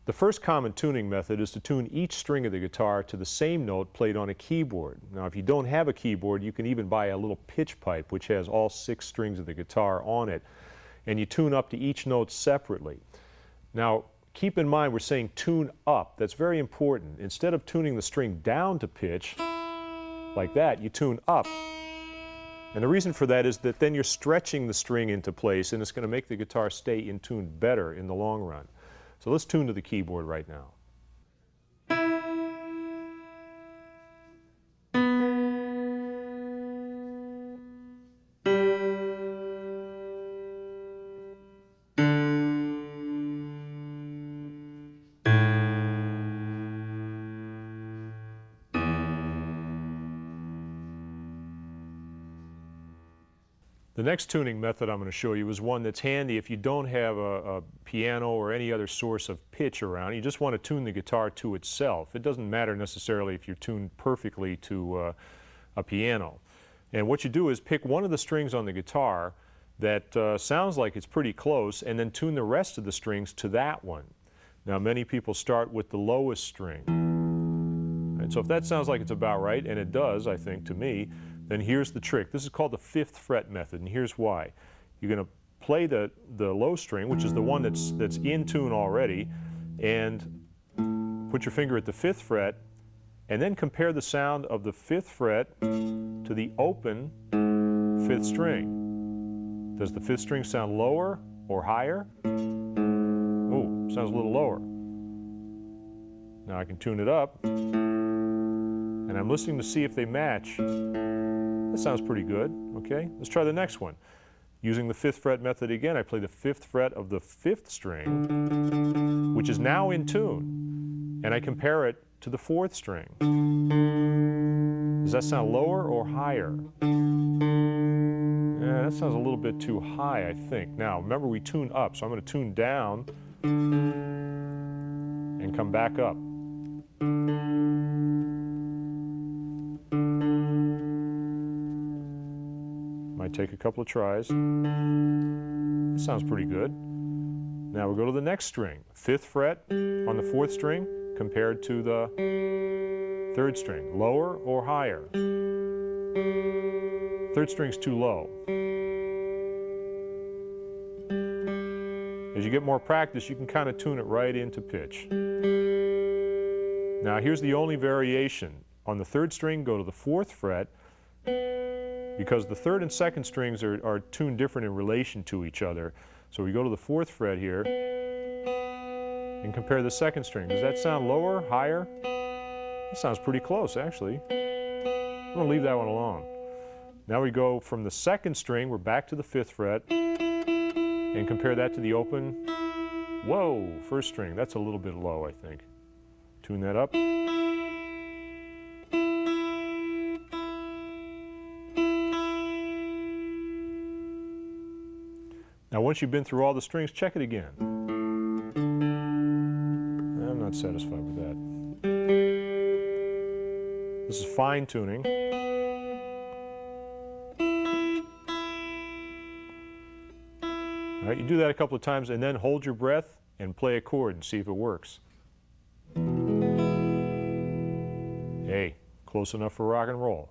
The first common tuning method is to tune each string of the guitar to the same note played on a keyboard. Now, if you don't have a keyboard, you can even buy a little pitch pipe which has all 6 strings of the guitar on it, and you tune up to each note separately. Now, keep in mind we're saying tune up. That's very important. Instead of tuning the string down to pitch, like that, you tune up. And the reason for that is that then you're stretching the string into place, and it's going to make the guitar stay in tune better in the long run. So let's tune to the keyboard right now. The next tuning method I'm going to show you is one that's handy if you don't have a piano or any other source of pitch around. You just want to tune the guitar to itself. It doesn't matter necessarily if you're tuned perfectly to a piano. And what you do is pick one of the strings on the guitar that sounds like it's pretty close, and then tune the rest of the strings to that one. Now, many people start with the lowest string. And so if that sounds like it's about right, and it does, I think, to me, then here's the trick. This is called the 5th fret method, and here's why. You're going to play the low string, which is the one that's in tune already, and put your finger at the 5th fret, and then compare the sound of the 5th fret to the open 5th string. Does the 5th string sound lower or higher? Ooh, sounds a little lower. Now I can tune it up, and I'm listening to see if they match. That sounds pretty good. Okay, let's try the next one. Using the 5th fret method again, I play the 5th fret of the 5th string, which is now in tune, and I compare it to the 4th string. Does that sound lower or higher? Yeah, that sounds a little bit too high, I think. Now, remember we tune up, so I'm going to tune down and come back up. Might take a couple of tries. That sounds pretty good. Now we'll go to the next string. 5th fret on the 4th string compared to the 3rd string. Lower or higher? 3rd string's too low. As you get more practice, you can kind of tune it right into pitch. Now here's the only variation. On the 3rd string, go to the 4th fret, because the 3rd and 2nd strings are tuned different in relation to each other. So we go to the 4th fret here and compare the 2nd string. Does that sound lower, higher? That sounds pretty close, actually. I'm going to leave that one alone. Now we go from the 2nd string, we're back to the 5th fret, and compare that to the open, whoa, 1st string. That's a little bit low, I think. Tune that up. Now once you've been through all the strings, check it again. I'm not satisfied with that. This is fine tuning. All right, you do that a couple of times and then hold your breath and play a chord and see if it works. Hey, close enough for rock and roll.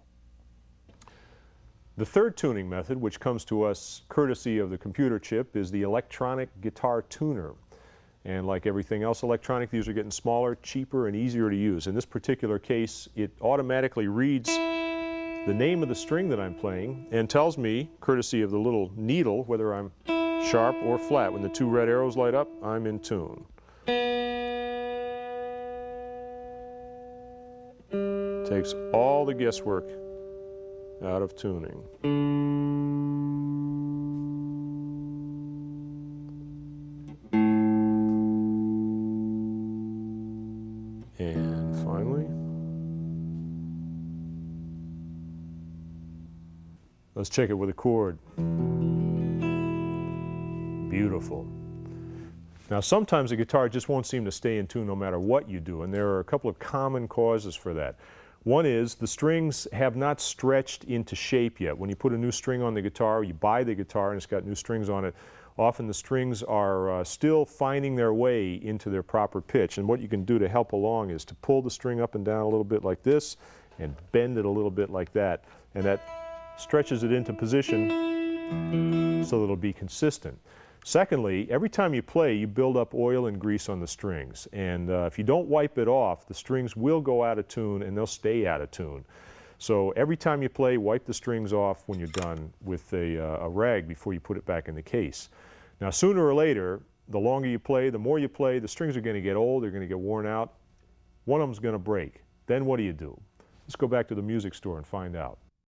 The third tuning method, which comes to us courtesy of the computer chip, is the electronic guitar tuner. And like everything else electronic, these are getting smaller, cheaper, and easier to use. In this particular case, it automatically reads the name of the string that I'm playing and tells me, courtesy of the little needle, whether I'm sharp or flat. When the 2 red arrows light up, I'm in tune. Takes all the guesswork out of tuning. And finally, let's check it with a chord. Beautiful. Now sometimes the guitar just won't seem to stay in tune no matter what you do, and there are a couple of common causes for that. One is the strings have not stretched into shape yet. When you put a new string on the guitar, you buy the guitar and it's got new strings on it, often the strings are still finding their way into their proper pitch. And what you can do to help along is to pull the string up and down a little bit like this and bend it a little bit like that. And that stretches it into position so that it'll be consistent. Secondly, every time you play, you build up oil and grease on the strings. And if you don't wipe it off, the strings will go out of tune and they'll stay out of tune. So every time you play, wipe the strings off when you're done with a rag before you put it back in the case. Now, sooner or later, the longer you play, the more you play, the strings are going to get old, they're going to get worn out. One of them's going to break. Then what do you do? Let's go back to the music store and find out.